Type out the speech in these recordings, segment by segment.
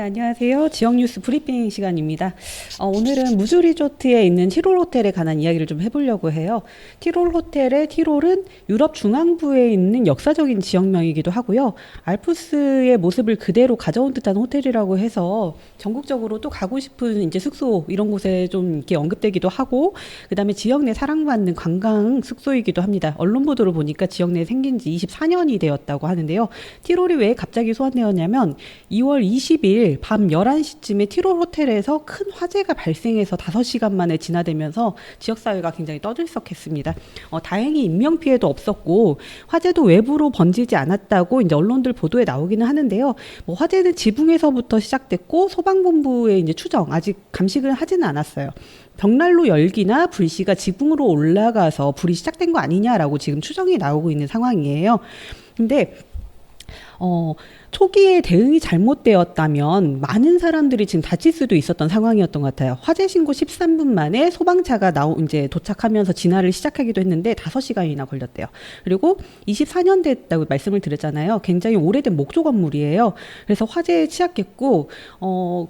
네, 안녕하세요. 지역 뉴스 브리핑 시간입니다. 오늘은 무주 리조트에 있는 티롤 호텔에 관한 이야기를 좀 해보려고 해요. 티롤 호텔의 티롤은 유럽 중앙부에 있는 역사적인 지역명이기도 하고요. 알프스의 모습을 그대로 가져온 듯한 호텔이라고 해서 전국적으로 또 가고 싶은 이제 숙소 이런 곳에 좀 이렇게 언급되기도 하고, 그다음에 지역 내 사랑받는 관광 숙소이기도 합니다. 언론 보도를 보니까 지역 내에 생긴 지 24년이 되었다고 하는데요. 티롤이 왜 갑자기 소환되었냐면 2월 20일 밤 11시쯤에 티롤 호텔에서 큰 화재가 발생해서 5시간 만에 진화되면서 지역사회가 굉장히 떠들썩했습니다. 다행히 인명피해도 없었고 화재도 외부로 번지지 않았다고 이제 언론들 보도에 나오기는 하는데요. 뭐 화재는 지붕에서부터 시작됐고 소방본부의 이제 추정 아직 감식을 하지는 않았어요. 벽난로 열기나 불씨가 지붕으로 올라가서 불이 시작된 거 아니냐라고 지금 추정이 나오고 있는 상황이에요. 근데 초기에 대응이 잘못되었다면 많은 사람들이 지금 다칠 수도 있었던 상황이었던 것 같아요. 화재 신고 13분 만에 소방차가 이제 도착하면서 진화를 시작하기도 했는데 5시간이나 걸렸대요. 그리고 24년 됐다고 말씀을 드렸잖아요. 굉장히 오래된 목조 건물이에요. 그래서 화재에 취약했고,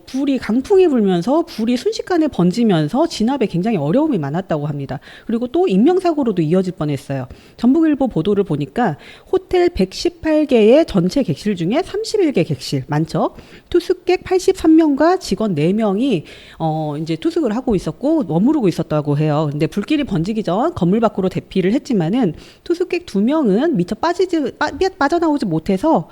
불이 강풍이 불면서 불이 순식간에 번지면서 진압에 굉장히 어려움이 많았다고 합니다. 그리고 또 인명사고로도 이어질 뻔했어요. 전북일보 보도를 보니까 호텔 118개의 전체 객실 중에 31개 객실 많죠. 투숙객 83명과 직원 4명이 이제 투숙을 하고 있었고 머무르고 있었다고 해요. 근데 불길이 번지기 전 건물 밖으로 대피를 했지만은 투숙객 2명은 미처 빠져나오지 못해서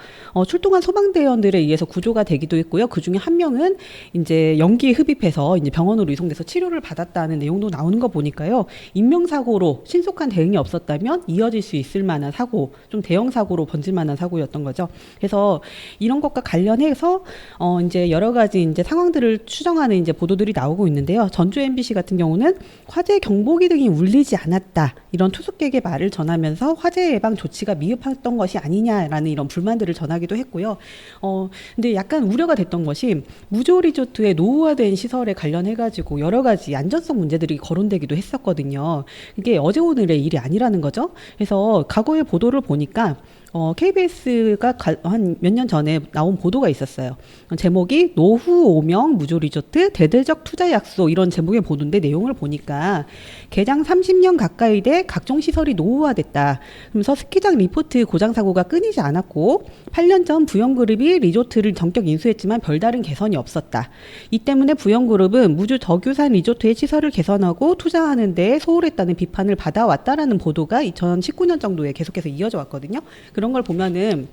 출동한 소방대원들에 의해서 구조가 되기도 했고요. 그 중에 1명은 이제 연기에 흡입해서 이제 병원으로 이송돼서 치료를 받았다는 내용도 나오는 거 보니까요. 인명사고로 신속한 대응이 없었다면 이어질 수 있을 만한 사고, 좀 대형 사고로 번질 만한 사고였던 거죠. 그래서 이런 것과 관련해서 이제 여러 가지 이제 상황들을 추정하는 이제 보도들이 나오고 있는데요. 전주 MBC 같은 경우는 화재 경보기 등이 울리지 않았다, 이런 투숙객의 말을 전하면서 화재 예방 조치가 미흡했던 것이 아니냐라는 이런 불만들을 전하기도 했고요. 근데 약간 우려가 됐던 것이 무조 리조트의 노후화된 시설에 관련해 가지고 여러 가지 안전성 문제들이 거론되기도 했었거든요. 이게 어제 오늘의 일이 아니라는 거죠. 그래서 과거의 보도를 보니까 KBS가 한 몇 년 전에 나온 보도가 있었어요. 제목이 노후 오명 무조 리조트 대대적 투자 약속, 이런 제목의 보도인데 내용을 보니까 개장 30년 가까이 돼 각종 시설이 노후화됐다. 그러면서 스키장 리포트 고장 사고가 끊이지 않았고 8년 전 부영그룹이 리조트를 전격 인수했지만 별다른 개선이 없었다. 이 때문에 부영그룹은 무주 덕유산 리조트의 시설을 개선하고 투자하는 데 소홀했다는 비판을 받아왔다라는 보도가 2019년 정도에 계속해서 이어져 왔거든요. 그런 걸 보면은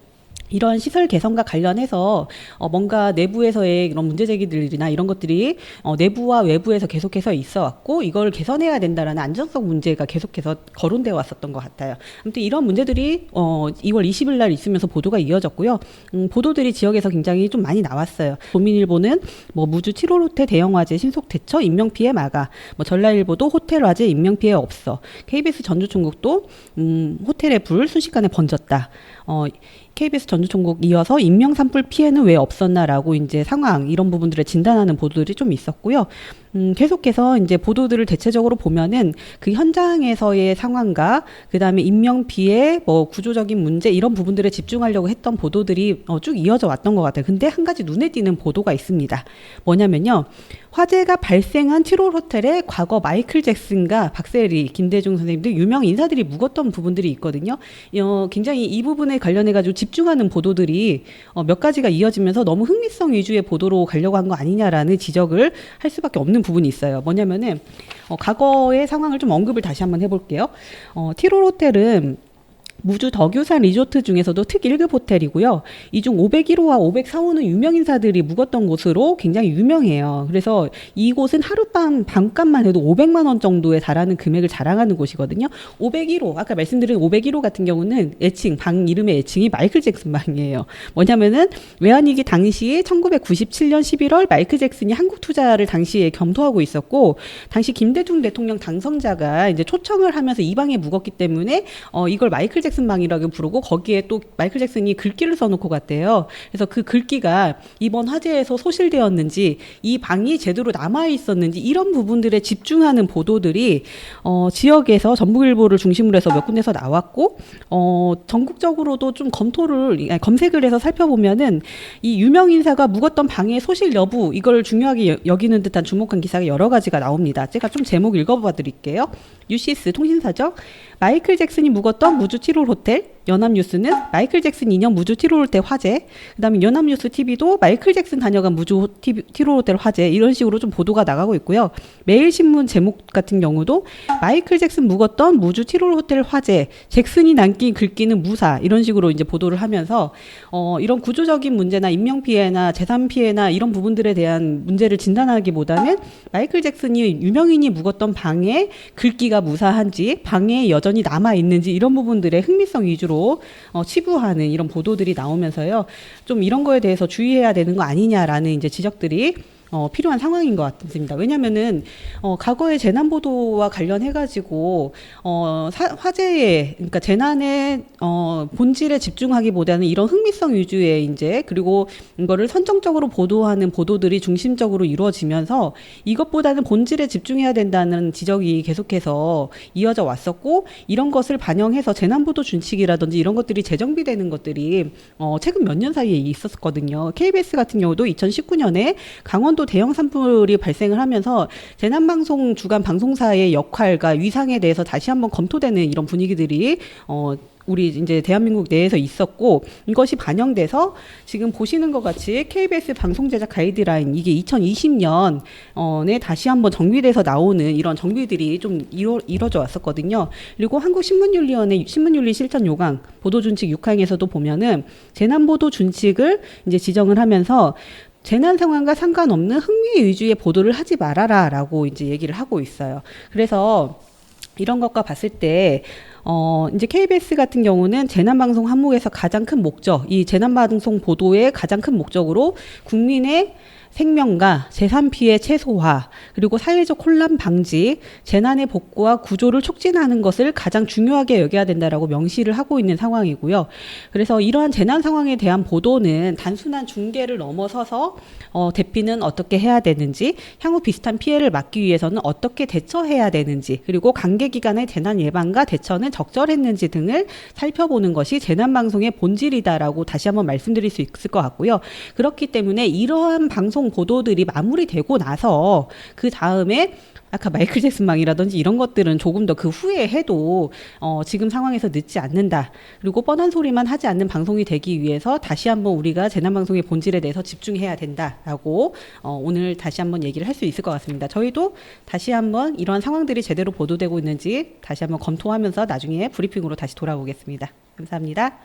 이런 시설 개선과 관련해서 뭔가 내부에서의 이런 문제 제기들이나 이런 것들이 내부와 외부에서 계속해서 있어 왔고 이걸 개선해야 된다라는 안전성 문제가 계속해서 거론되어 왔었던 것 같아요. 아무튼 이런 문제들이 2월 20일 날 있으면서 보도가 이어졌고요. 보도들이 지역에서 굉장히 좀 많이 나왔어요. 조민일보는 뭐 무주 7홀 호텔 대형 화재 신속 대처 인명피해 마가, 뭐 전라일보도 호텔 화재 인명피해 없어, KBS 전주총국도 호텔의 불 순식간에 번졌다. KBS 전주총국 이어서 인명산불 피해는 왜 없었나라고 이제 상황, 이런 부분들을 진단하는 보도들이 좀 있었고요. 계속해서 이제 보도들을 대체적으로 보면은 그 현장에서의 상황과 그다음에 인명 피해, 뭐 구조적인 문제, 이런 부분들에 집중하려고 했던 보도들이 쭉 이어져 왔던 것 같아요. 근데 한 가지 눈에 띄는 보도가 있습니다. 뭐냐면요. 화재가 발생한 티롤 호텔에 과거 마이클 잭슨과 박세리, 김대중 선생님 등 유명 인사들이 묵었던 부분들이 있거든요. 굉장히 이 부분에 관련해가지고 집중하는 보도들이 몇 가지가 이어지면서 너무 흥미성 위주의 보도로 가려고 한 거 아니냐라는 지적을 할 수밖에 없는 부분이 있어요. 뭐냐면은 과거의 상황을 좀 언급을 다시 한번 해볼게요. 티롤 호텔은 무주 덕유산 리조트 중에서도 특 1급 호텔이고요. 이 중 501호와 504호는 유명인사들이 묵었던 곳으로 굉장히 유명해요. 그래서 이곳은 하룻밤 방값만 해도 500만 원 정도에 달하는 금액을 자랑하는 곳이거든요. 501호, 아까 말씀드린 501호 같은 경우는 애칭, 방 이름의 애칭이 마이클 잭슨 방이에요. 뭐냐면은 외환위기 당시에 1997년 11월 마이클 잭슨이 한국 투자를 당시에 검토하고 있었고, 당시 김대중 대통령 당선자가 이제 초청을 하면서 이 방에 묵었기 때문에 이걸 마이클 잭슨 잭슨망이라고 부르고 거기에 또 마이클 잭슨이 글귀를 써놓고 갔대요. 그래서 그 글귀가 이번 화재에서 소실되었는지 이 방이 제대로 남아 있었는지 이런 부분들에 집중하는 보도들이 지역에서 전북일보를 중심으로 해서 몇 군데서 나왔고 전국적으로도 좀 검색을 해서 살펴보면은 이 유명 인사가 묵었던 방의 소실 여부 이걸 중요하게 여기는 듯한 주목한 기사가 여러 가지가 나옵니다. 제가 좀 제목 읽어봐 드릴게요. 뉴시스 통신사죠. 마이클 잭슨이 묵었던 무주 티롤 호텔. 연합뉴스는 마이클 잭슨 인형 무주 티롤 호텔 화재. 그다음에 연합뉴스 TV도 마이클 잭슨 다녀간 무주 티롤 호텔 화재. 이런 식으로 좀 보도가 나가고 있고요. 매일신문 제목 같은 경우도 마이클 잭슨 묵었던 무주 티롤 호텔 화재. 잭슨이 남긴 글귀는 무사. 이런 식으로 이제 보도를 하면서 이런 구조적인 문제나 인명 피해나 재산 피해나 이런 부분들에 대한 문제를 진단하기보다는 마이클 잭슨이 유명인이 묵었던 방에 글귀가 무사한지 방에 여전히 남아 있는지 이런 부분들의 흥미성 위주로 치부하는 이런 보도들이 나오면서요. 좀 이런 거에 대해서 주의해야 되는 거 아니냐라는 이제 지적들이 필요한 상황인 것 같습니다. 왜냐면은, 과거의 재난 보도와 관련해가지고, 화재에, 그러니까 재난의, 본질에 집중하기보다는 이런 흥미성 위주의 이제, 그리고 이거를 선정적으로 보도하는 보도들이 중심적으로 이루어지면서 이것보다는 본질에 집중해야 된다는 지적이 계속해서 이어져 왔었고, 이런 것을 반영해서 재난 보도 준칙이라든지 이런 것들이 재정비되는 것들이, 최근 몇 년 사이에 있었거든요. KBS 같은 경우도 2019년에 강원도 대형 산불이 발생을 하면서 재난방송 주간 방송사의 역할과 위상에 대해서 다시 한번 검토되는 이런 분위기들이 우리 이제 대한민국 내에서 있었고 이것이 반영돼서 지금 보시는 것 같이 KBS 방송 제작 가이드라인 이게 2020년에 다시 한번 정비돼서 나오는 이런 정비들이 좀 이뤄져 왔었거든요. 그리고 한국신문윤리원의 신문윤리 실천 요강 보도준칙 6항에서도 보면은 재난보도 준칙을 이제 지정을 하면서 재난 상황과 상관없는 흥미 위주의 보도를 하지 말아라라고 이제 얘기를 하고 있어요. 그래서 이런 것과 봤을 때 이제 KBS 같은 경우는 재난방송 항목에서 가장 큰 목적, 이 재난방송 보도의 가장 큰 목적으로 국민의 생명과 재산 피해 최소화, 그리고 사회적 혼란 방지, 재난의 복구와 구조를 촉진하는 것을 가장 중요하게 여겨야 된다라고 명시를 하고 있는 상황이고요. 그래서 이러한 재난 상황에 대한 보도는 단순한 중계를 넘어서서 대피는 어떻게 해야 되는지, 향후 비슷한 피해를 막기 위해서는 어떻게 대처해야 되는지, 그리고 관계 기관의 재난 예방과 대처는 적절했는지 등을 살펴보는 것이 재난방송의 본질이다라고 다시 한번 말씀드릴 수 있을 것 같고요. 그렇기 때문에 이러한 방송 보도들이 마무리되고 나서 그 다음에 아까 마이클 잭슨망이라든지 이런 것들은 조금 더 그 후에 해도 지금 상황에서 늦지 않는다. 그리고 뻔한 소리만 하지 않는 방송이 되기 위해서 다시 한번 우리가 재난방송의 본질에 대해서 집중해야 된다라고 오늘 다시 한번 얘기를 할 수 있을 것 같습니다. 저희도 다시 한번 이러한 상황들이 제대로 보도되고 있는지 다시 한번 검토하면서 나중에 브리핑으로 다시 돌아오겠습니다. 감사합니다.